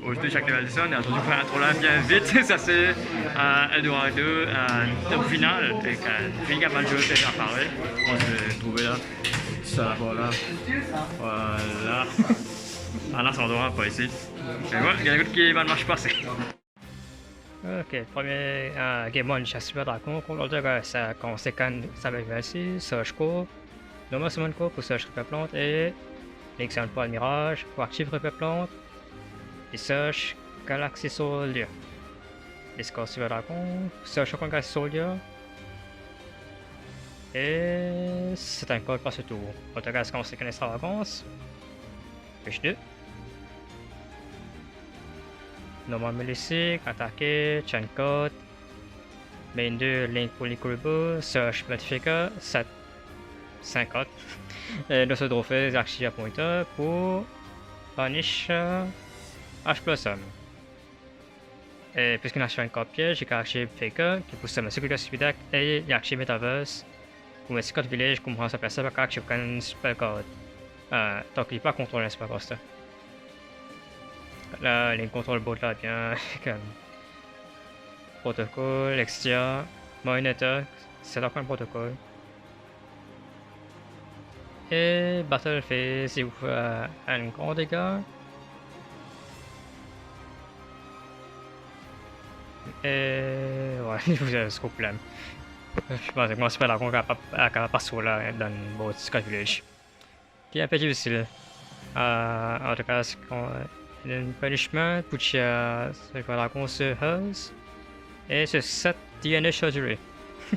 au de chaque level design, et attendu faire un tour là bien vite, ça c'est Eldorado, top final, et Figa Banjo fait apparaît, on se trouver là, ça voilà, voilà, ah là ça en aura pas ici, et voilà, il y a un autre qui va ne marche pas, c'est. Ok, premier game one, je suis pas d'accord. L'autre gars, ça conséquent, ça va être ici, search co, normal summon co pour search repère plante et l'exemple pour le mirage, pour active repère plante, et search galaxy soldier. Discord super dragon, search encore galaxy soldier. Et c'est un code passe tour. L'autre gars, c'est conséquent extravagance. Pêche 2. Normal Melistic, attaquer, chain code, main 2, link polycurable, search modifier, 7, 50. Et de ce trophée, archive pointer pour punish H Blossom. Et puisqu'on a un code piège, j'ai archive faker qui pousse ma sécurité suidac et archive metaverse. Pour mes 50 villages, comme on s'appelle ça, par archive un spell code. Tant qu'il n'est pas contrôlé un spell code. Là, les contrôles bot là, bien comme protocole, Extia, Monitor, c'est encore un protocole. Et Battle fait si vous faites un grand dégât. Et ouais, vous avez ce problème. Je pense que moi, c'est pas la conquête à passer là dans votre Sky Village. Qui est un peu difficile. En tout cas, un punishment pour ce que la conceuse et ce 7 DNA surgery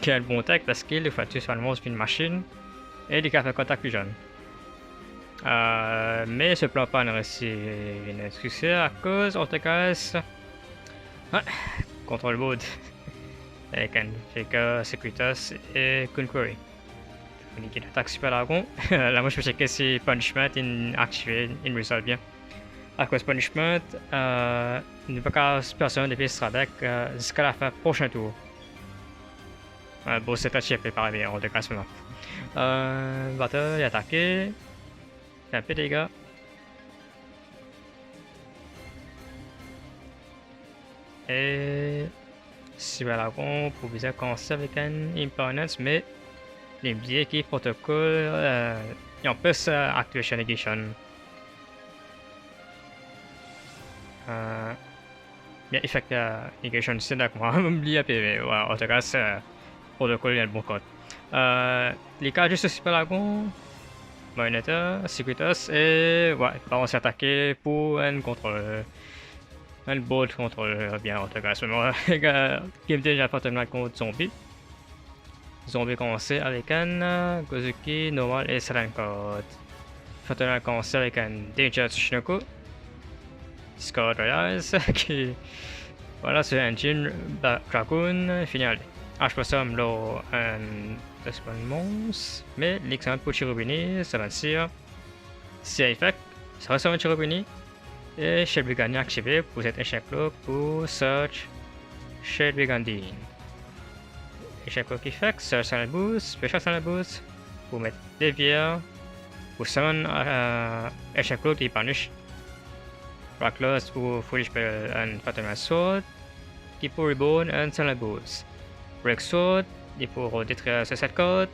qui est un bon tech parce qu'il fait tuer sur le monstre une machine et il a fait contact plus jeune. Mais ce plan pas réussi une succès à cause en tout cas contrôle mode avec un fake Securitas et Conquery. On a une attaque super dragon. Là moi je peux checker si punishment in activé in result bien. À cause punishment, ne peut pas personne depuis Stradec jusqu'à la fin prochain tour. Bon, c'est un chef préparé bien, on décasse maintenant. Battle, attaqué. Un peu de dégâts. Et si voilà, on peut bien commencer avec un impermanence, mais les biais qui protocole, et on peut activation negation. Bien, effect negation, c'est d'accord. Oublié PV. Ouais, en tout cas, c'est protocole, il y a le bon code. Les cas juste super lagon, Monitor, Securitas, et ouais, on s'est attaqué pour un contrôle. Un bot contrôle, bien, en tout cas, à ce moment game déjà partenaire contre zombie. Zombie commencé avec un Gozuki, normal et Serene code. Partenaire commencé avec un Danger Tsushinoko. Discord Royals qui voilà c'est engine Dragoon final H Blossom lo un Desmond mais l'exemple pour Chirubini ça va dire si effect ça va sur Chirubini et Shell Brigandine activé pour cet échec là pour search Shell Brigandine échec là qui fait search sur le boost special sur le boost pour mettre des vières pour summon échec là qui punish Reckless ou Foolish Spell and Fatal Sword qui pour Reborn and Silent Boots. Break Sword qui pour détruire ce set code.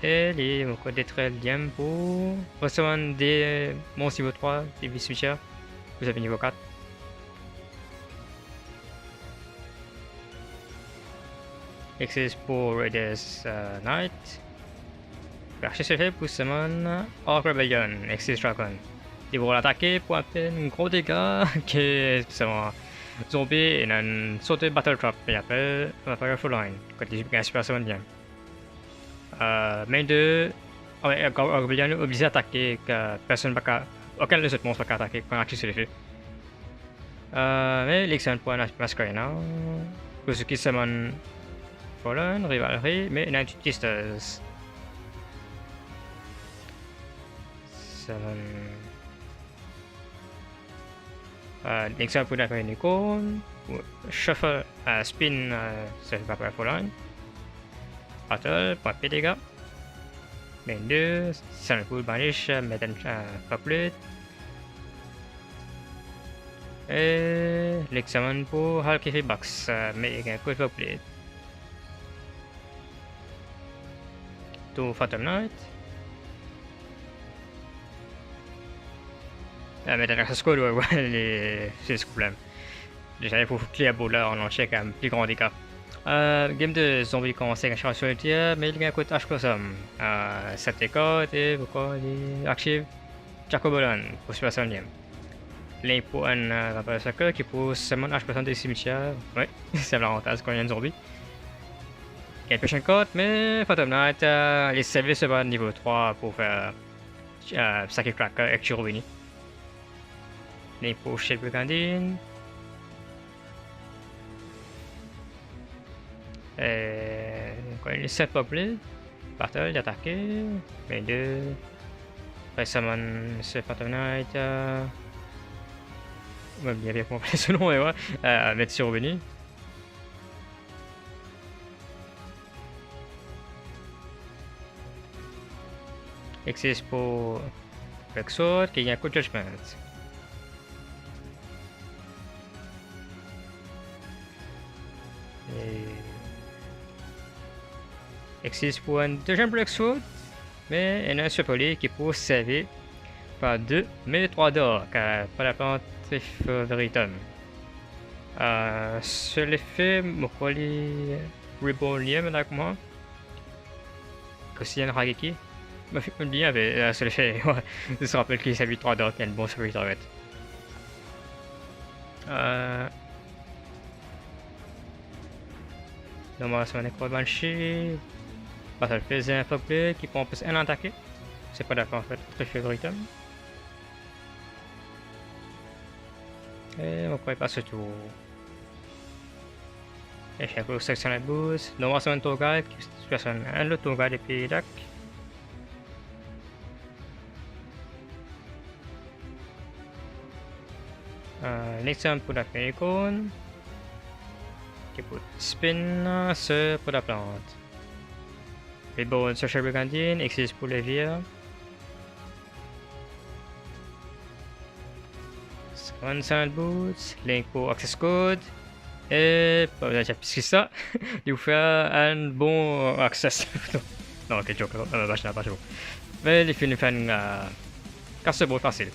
Et les codes détruire le lien pour recevoir des monstres niveau 3 des vis switcher. Vous avez niveau 4. Exist pour Raiders Knight. Archer se fait pour summon Arc Rebellion, Exis Dragon. Ils vont l'attaquer pour un gros dégât qui est seulement zombie et un saut de battle trap et appelle Fireful Line quand il gagne super summon bien. Main 2, Arc Rebellion est obligé d'attaquer que personne ne peut aucun des autres monstres ne peut attaquer quand Archer se le fait. Mais l'excellent point Masquerade, Kozuki summon Fallen, Rivalry, mais il a une petite distance. L'exemple pour la unicorn, shuffle, spin, c'est pas pour line. Battle, point P dégâts. main 2, Silent Pool Banish, Medan Populate. Et l'examen pour Hulk Box, mais il y a un coup de Populate. To Phantom Knight. Medan Access Code, ouais, c'est ce problème. Déjà, il faut clear bowler en entier quand même, plus grand dégâts. Game de zombies commence avec un sur le tir, mais il y a un coup de H Blossom. 7 écoles et pourquoi il active Jacobolan pour Super game. Link pour un vampire circle qui pousse seulement H Blossom des cimetières. Ouais, c'est l'avantage quand il y a un zombie. Il y a une prochaine code, mais Phantom Knight, les services sur niveau 3 pour faire Psychic Cracker avec Chirobini. Link pour Shade Brigandine. Quand il est 7 peuplé, battle d'attaquer, mais 2. Récemment, c'est Phantom Knight. Même bien compris ce nom, et ouais. Mettre sur revenu. Existe pour Rexord qui a un coup de judgment. Existe pour un deuxième Rexord, mais il y a un surpoli qui peut servir par 2 mais 3 d'or, car pas la plante Veritum. Sur l'effet, Mokoli Rebellion, là, comment? Aussi un Hageki. Me fait bien avec sur l'effet, ouais. Je me rappelle qu'il s'agit de 3 d'or, qui est un bon surpoli target. Normalement, c'est un Necro Banshee. Battle faisait un peuple qui prend plus un attaqué. C'est pas d'accord en fait, très favoritum. Et on pourrait passer tout. Et j'ai un peu section de boost. Normalement, c'est un tour guide qui se passe un autre tour guide et puis d'ac. L'exemple pour la icône. Qui peut spin sur pour la plante. Les bones Social Brigandine existe pour les vieux. One Sound Boots, Link pour Access Code. Et pas besoin de plus que ça. Il vous fait un bon access. Non, quel joke, pas joke. Mais les films font casse beau facile.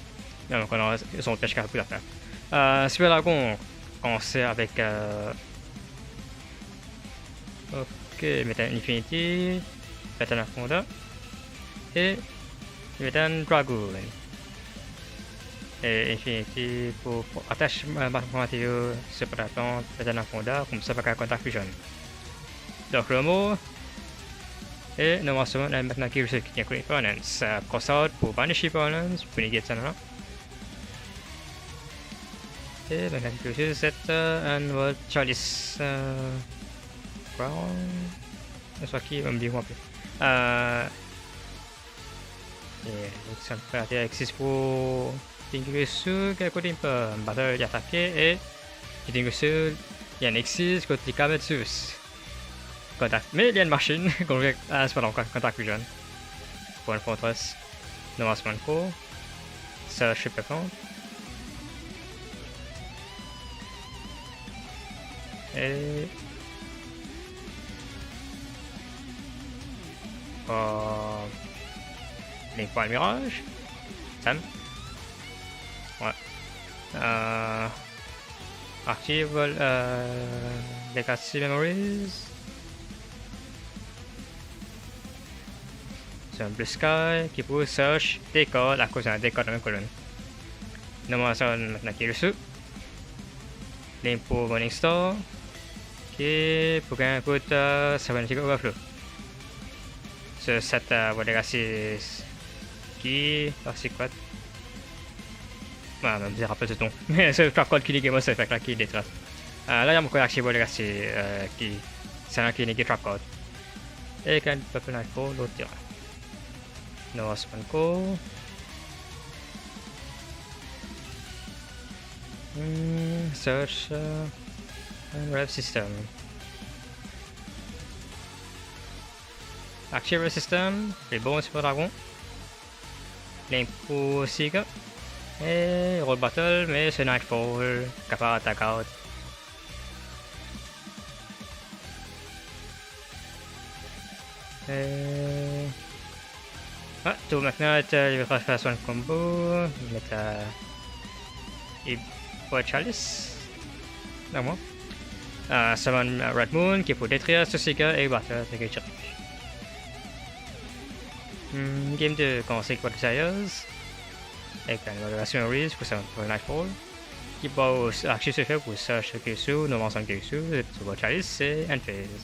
Donc on a son pêche pour la faire. Super Dragon, on sait avec. Ok, Metal Infinity. Metal Anaconda et Metal Dragon et Infinity pour attache matériaux sur la plante Metal Anaconda comme ça va contact fusion. Donc le mot et nous avons maintenant qui reçoit qui est opponents cross out pour banish opponents pour négater ça là et maintenant qui reçoit cette annual chalice brown soit qui va me dire un peu. Ça peut existe pour Tingusu qui côté battle d'attaquer et Tingusu il y a un existe côté Kametsus contact mais il y a une machine qu'on veut c'est pas encore contact fusion pour une fortress Nomasman Co ça je sais pas et Link pour le mirage. Sam. Ouais. Active Legacy Memories. C'est un Blue Sky qui peut search décode à cause d'un décode dans la même colonne. Normalement, ça maintenant qui est reçu. Link pour Morning Star. Qui pour un coup de Cybernetic Overflow. Ce set Legacy qui c'est quoi bah je me rappelle ce ton mais c'est le code qui est game c'est fait là qui est détruit là il y a mon active Legacy qui c'est un qui est trap code et quand Purple Knight pour l'autre tir no Aspen Co search rev system Active le système, les bons Super Dragon. Link pour Seeker. Et Roll Battle, mais c'est Nightfall, capable d'attaquer out. Ah, tout maintenant, il va faire son combo. Il met il va Chalice. Non, moi. Summon Red Moon qui peut détruire ce Seeker et battre avec Chalice. Game de conseil quoi de sérieuse. Avec une modération Reese pour Nightfall. Qui va active se faire pour Search Kyusu, No Man's Kyusu, sur Chalice et Endphase.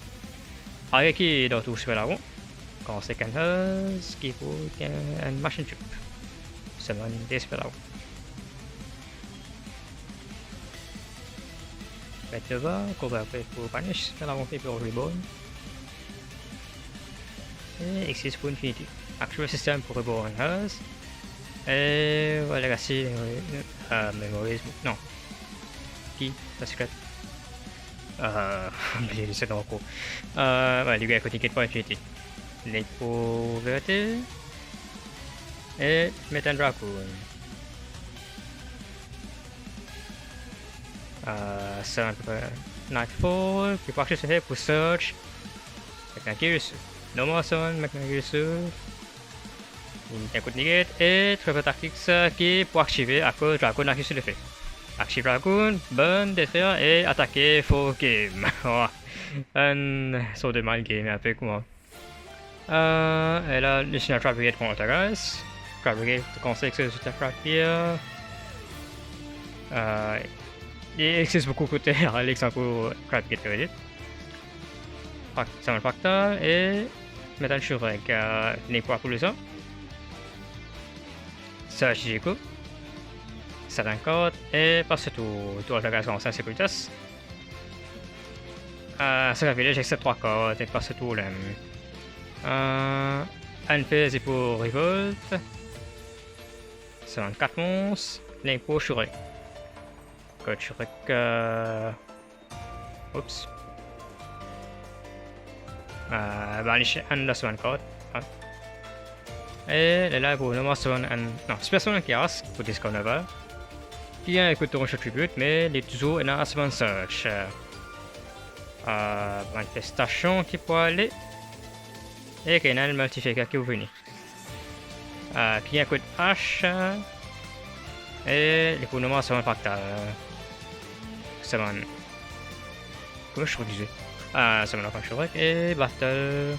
Avec qui dans tout Super Dragon. Conseil Canhus qui faut une machine tube. Summon des Super Dragon. Mettre le bas, couvrir pour Punish, Super Dragon fait pour Reborn. Et Exist pour Infinity. Actual System pour Reborn Hers. Et voilà, Legacy, Memories, non. Qui, la secret. Oublié les secondes en cours. Ouais, du gars, côté pour Infinity. Les pour Vérité. Et Metal Dragon. Ça un peu Nightfall, puis pour se faire pour Search. Avec un Kyusu. No More Sun, avec un Kyusu. Un coup de negate et Trevor Tactics qui pour activer à cause Dragon a réussi le fait. Active Dragon, burn, détruire et attaquer for game. Un saut de mind game un peu comment. Et là, le Signal Trap Brigade contre Altagas. Trap Brigade conseille que c'est un Trap here. Il existe beaucoup de côtés à Alex pour Trap Brigade Credit. Summon Fractal et Metal Shurek. Link pour appuyer ça. Search Jiku. C'est un code et passe tout Altagas en 5 Securitas. C'est un village avec ces 3 codes et passe tout le Endphase est pour Revolt. C'est un 4 monstres. Link pour Shurek. Code Shurek. Oups. Banish and the Swan code. Et là pour No More Sun and. Non, Super Sun and Chaos pour Discord Nova. Qui a un écoute de tribute, mais les toujours dans Summon Search. Manifestation qui peut aller. Et qu'il y a un multificateur qui est venu. Qui a un coup de H. Et les coups de mort Summon Fractal. Summon. Comment je disais? Summon la Shurek et Battle.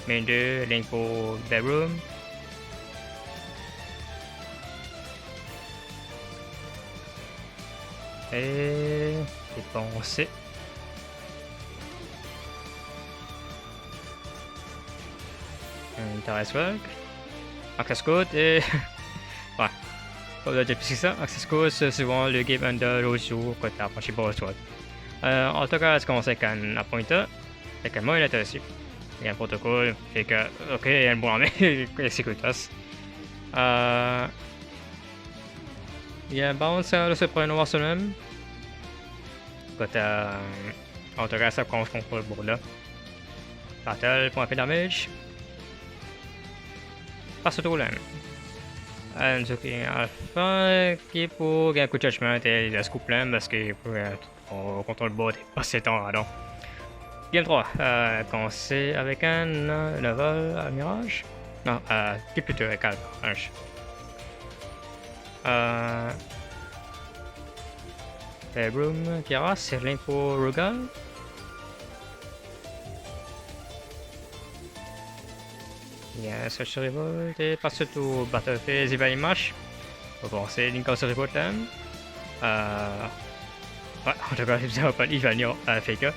Main 2, Link pour Bedroom. Et dépenser. Interest Work. Access Code et. Ouais. Comme l'a dit plus que ça, Access Code c'est souvent le game under Rojo quand t'as franchi Boss Sword. En tout cas, ce qu'on sait qu'un appointeur, c'est qu'un moyen aussi. Il y a un protocole, fait que, ok, il y a un bon armée, Securitas. Il y a un bounce de ce premier noir sur même. Quand en tout cas, ça quand je contrôle le board là. Battle pour un peu de damage. Passe tout là. Un truc alpha qui pour gagner un coup de judgment et il a scoop plein parce que on contrôle le board et pas 7 ans là. Game 3, commencer avec un level à Mirage. Non, qui plutôt avec Mirage. Bedroom, Kiara, c'est Link pour Rugal. Il y a un Search Revolt et passe tout Battlefield, Ziva Image. Bon, c'est Link House Revolt là. Ouais, en tout cas, il va pas venir à Faker.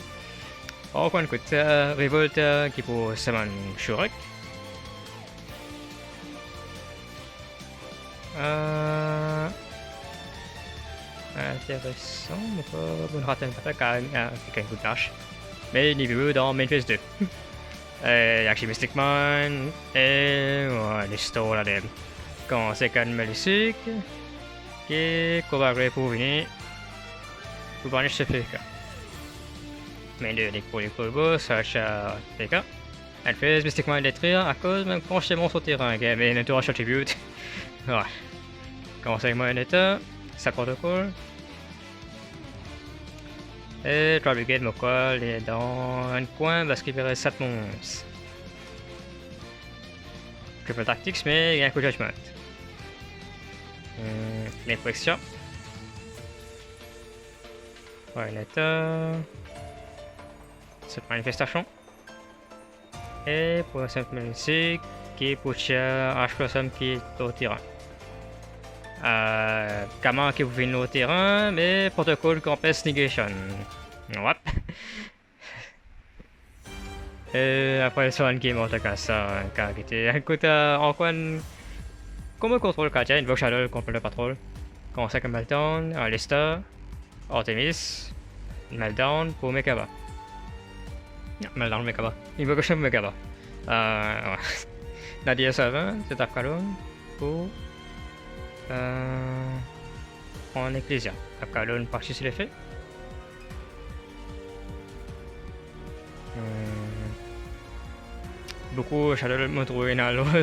On va écoute Revolt qui pour Summon Shurek. Intéressant, mais pas bonne rater une attaque avec un coup de dash. Mais niveau dans Main Phase 2. Actually Mystic Man et les stores là dedans. Quand c'est qu'un Melisik qui couvre pour venir pour banish ce fait. Mais de pour les combos, search TK. Elle fait mystiquement détruire à cause même quand je monte au terrain, mais natural attribute. Ouais. Commence avec Mooneta, sa protocole. Et Trial Brigade Mokol est dans un coin parce qu'il verrait 7 monstres. Triple Tactics, mais il y a un coup de judgment. L'impression. Mooneta. Cette manifestation. Et pour la simple musique, qui est pour H+M qui est au terrain. Comment qui vous venez au terrain, mais protocole Compass Negation. Ouais. Et après ça, un game en tout cas, ça, quand il était. Écoute, en quoi, comment contrôle Katia, Invoke Shadow contre le patrol. Commence avec un Meltdown, un Lister, Artemis, Meltdown pour Mekaba. Meltdown Mekaba. Invocation Mekaba. Ouais. Nadia Servant, c'est Afkalon pour. En Ecclesia. Afkalon partie sur l'effet. Beaucoup Shadow me trouve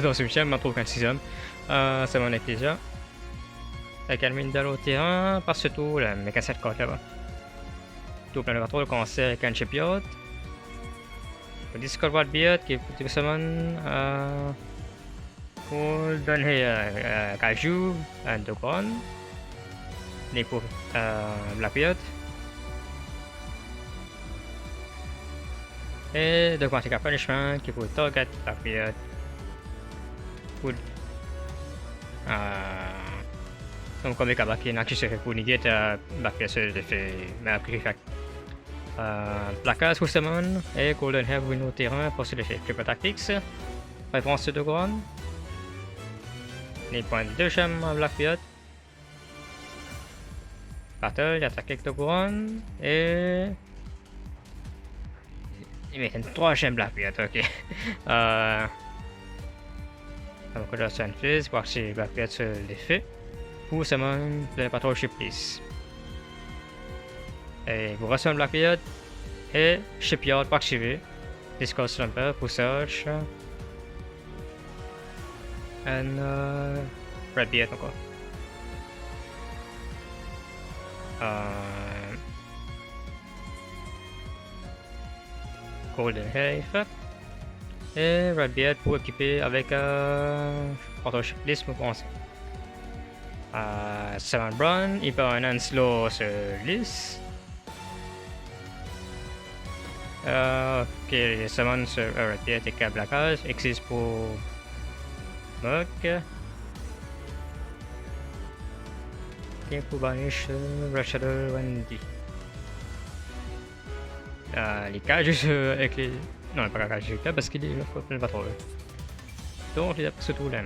dans ce film, je me trouve qu'un 6ème. C'est mon Ecclesia. Avec un mine au terrain, passe tout là, mais qu'un 7 là-bas. Tout plein de contrôle, commencer avec un Shipyard. Discord Beard qui est pour summon pour donner Kaiju un Dokon. Ni pour Blackbeard. Et de Quantic Punishment qui est pour Target Blackbeard. Pour donc comme Mekaba qui est une action pour négater Blackbeard sur l'effet Mercury. Placage pour summon et Golden Hair win au terrain pour l'effet Triple Tactics. Réponse de Goron. Les points de 2 gemmes à Blackbeard. Battle, il attaque avec le Goron et. Il met une 3 gemmes Blackbeard, ok. Donc là, c'est un fils, voir si Blackbeard sur l'effet. Pour summon le Patrol Ship Please. Et vous recevez Blackbeard et Shipyard pour activer. Discord Slumber pour search. Et Redbeard encore. Golden Hair et Redbeard pour équiper avec Patrol List pour penser. Seven Brown, il peut un slow sur list. Ok, Summon sur Redbeard et Blackage, existe pour Mug. Et pour banish Shadow Wendy. Les cas juste avec les. Non, pas cas juste parce qu'il est pas trop. Donc, il a surtout là.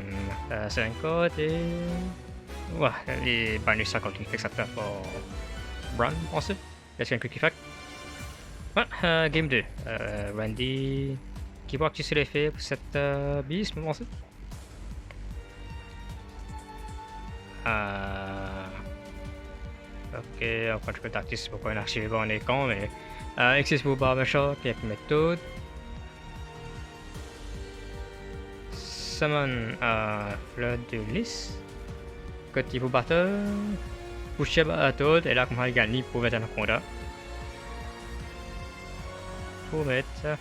C'est un code et. Ouais, les banish 50 qui fait que ça fait pour Brown, je pense. Est-ce qu'il y a un quick effect? Ouais, game 2. Wendy qui va activer l'effet pour cette beast, je pense. Ok, on prend le tactique pour qu'on archive en écran, mais existe pour Barbershop qui est une méthode. Summon Flood de list. Côté pour battle, push à tout et là, comme il gagne pour mettre un combat. Pour mettre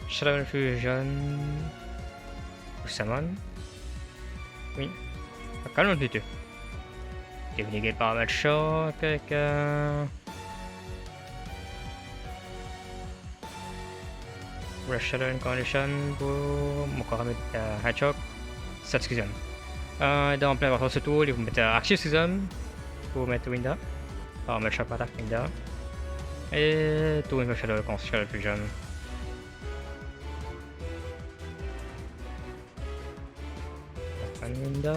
Shadow Fusion pour summon. Oui, calme plutôt. Qui est venu par mettre choc avec Shadow Condition pour encore mettre Hedgehog 7 season. Dans plein de tour, il vous mettre Action Season pour mettre Winda. Alors mettre choc attaque Winda. Et tout une Shadow Fusion. Winda.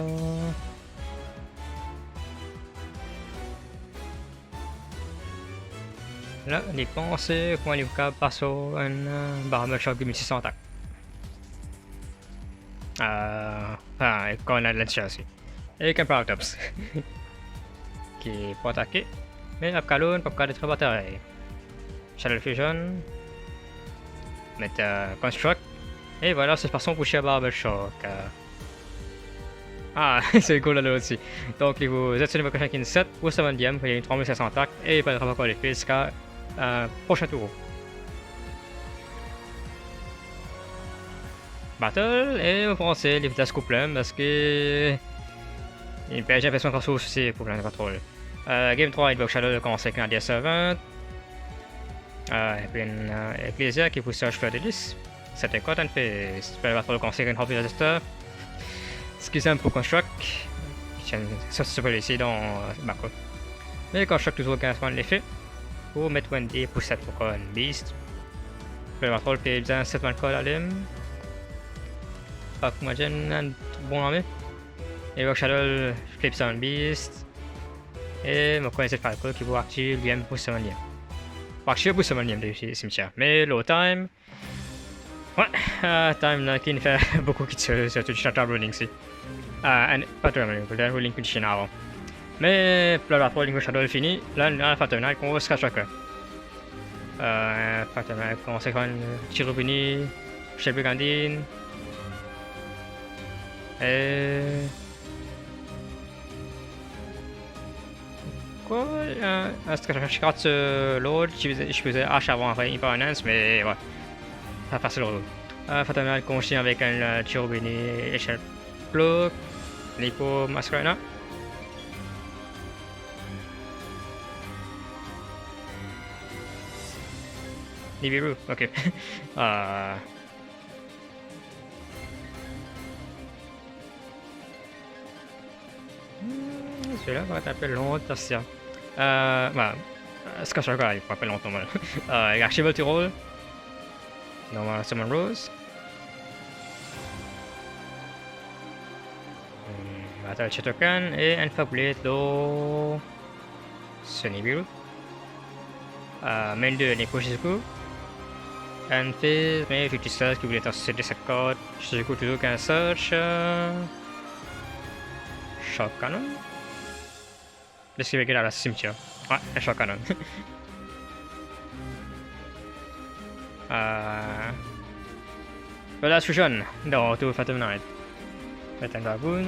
Là, les pensées, quand les cas passent au barrage choc de 1600 attaques. Et quand on a de la aussi. Et qu'un Paratops qui est pas attaqué, mais la calonne peut pas être bataille. Shadow Fusion, mettre Construct, et voilà, c'est façon pour Barber Shock. Ah, c'est cool là aussi. Donc, vous êtes sur le niveau 7, ou 7ème, il y a une 3500 attaques, et il va pas encore les faire jusqu'à prochain tour. Battle, et vous pensez les vitesses couplées parce que il perd l'impression qu'on soit aussi pour plein de contrôle. Game 3, Invoke Shadow commence avec un DS 20. Et puis Ecclesia qui pousse Fleur de 10. C'était quoi t'en fais? Spell Battle commence avec un Hobby Resistor. Schism pour Construct. Ça se peut ici dans Backup. Mais Construct toujours 15 points de l'effet. Pour mettre Wendy pour 7 pour un Beast. Spell Battle puis il 7 points de call à l'im. Pas que moi j'ai un bon armée. Invoke Shadow, Flip Sound Beast. Et je connais cette Falco qui va activer lui-même pour ce manière. Activer pour ce manière de cimetière. Mais low time. Ouais, time là qui ne fait beaucoup qui se touche Shatter Running ici. Pas de running, peut-être Rolling Condition avant. Mais pour la Rolling Shadow est fini. Là, on a fait un night qu'on va se cacher. Faternite commence avec un Chirubini, Chef Brigandine. Quoi? Est-ce que je regarde l'autre? Je faisais H avant après Impermanence, mais ouais. Ça passe l'autre. Faternite continue avec un Chirubini, Échelle Block, Nico Masquerade. Nibiru, ok. Celui-là va être un peu long, attention. Voilà. Ce que je regarde, il faut pas longtemps. Archival Tyrol. Normal Summon Rose. Battle Chitokan et un Fabulate do Nibiru. Main 2 Nico Shizuku. Un Fizz, mais 56 qui voulait être sur 17 codes. Shizuku toujours qu'un search. Shock Cannon. Descrivere che era la cimetière. Ouais, un Shock Cannon. Voilà, Fusion dans Tour Phantom Knight. Faites un Dragoon.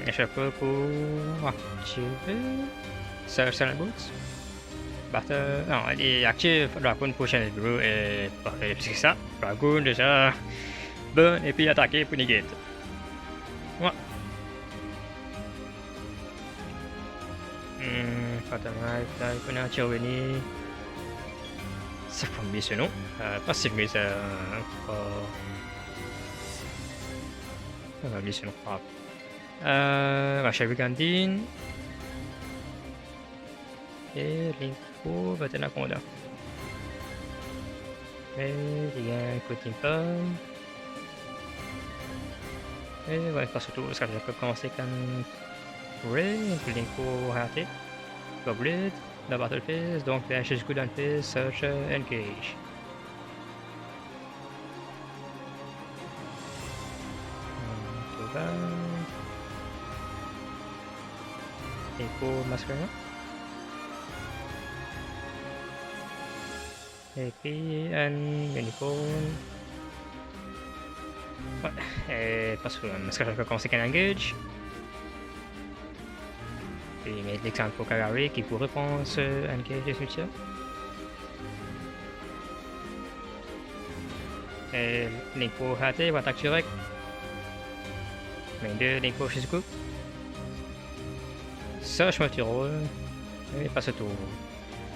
Échappe pour activer Silent Boots. Battle. Non, il est actif Dragoon pour Channel Blue et plus que ça. Dragoon déjà. Burn et puis attaquer pour negate. Ouais. Faternite, là, il connaît un Chirubini. Ça faut oublier ce nom. Pas si mais ça. On va oublier ce nom. Chef Brigandine. Et Linko va être Conda. Et il y a un Coating Palm. Et ouais, pas surtout, parce que je peux commencer comme Ray, puis Linko raté. Goblet, la Battle Phase, donc la Shizuku dans le Phase, Search, Engage. Linko Masquerade. Et puis un Unicorn. Ouais, et parce que je peux commencer qu'un engage. Puis mettre l'exemple pour Kagari qui pourrait prendre ce engage de soutien. Et Linko raté, va attaque direct. Main 2, Linko Shizuku. Ça, je me tire. Et pas ce tour.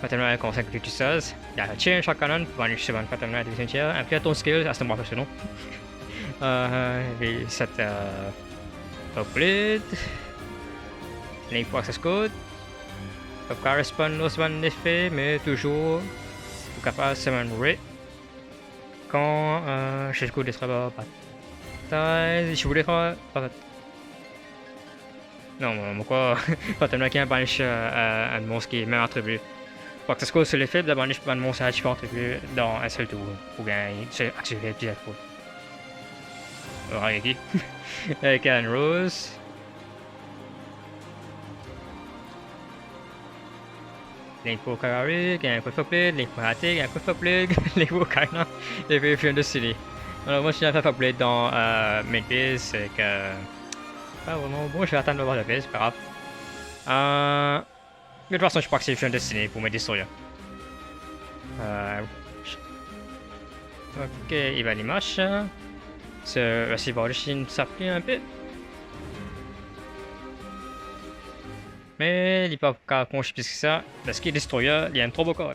Maintenant, elle commence avec le 16. Il y a un Shock Cannon pour aller chez Van Fatamna à la deuxième tiers. Un Piaton Skill, à ce moment ce nom. Et cette Upgrade. Link pour Access Code. Correspond au semaine d'effet, mais toujours capable de se mourir. Quand je suis de travail bataille, je voulais faire. Non, pourquoi Fatamna qui a un banish un monstre qui est même attribué. Pour que ça se cause sur l'effet de banish un monstre à différents attributs dans un seul tour pour gagner, c'est activé plusieurs fois. Avec un Rose. Link pour Kagari, il y a un coup de Blade, Link pour Hate, il y a un coup de Blade, Link pour Kaina, et puis Friend of City. Alors moi je suis à faire Blade dans Main Base, c'est que... Pas vraiment bon, je vais attendre de voir la base, c'est pas grave. Mais de toute façon je crois que c'est Friend of City pour mes destroyers. Ok, il va les matchs. Ce receiver de Chine s'appuie un peu. Mais il n'est pas conçu plus que ça, parce qu'il est destroyer, il y a un trop beau code.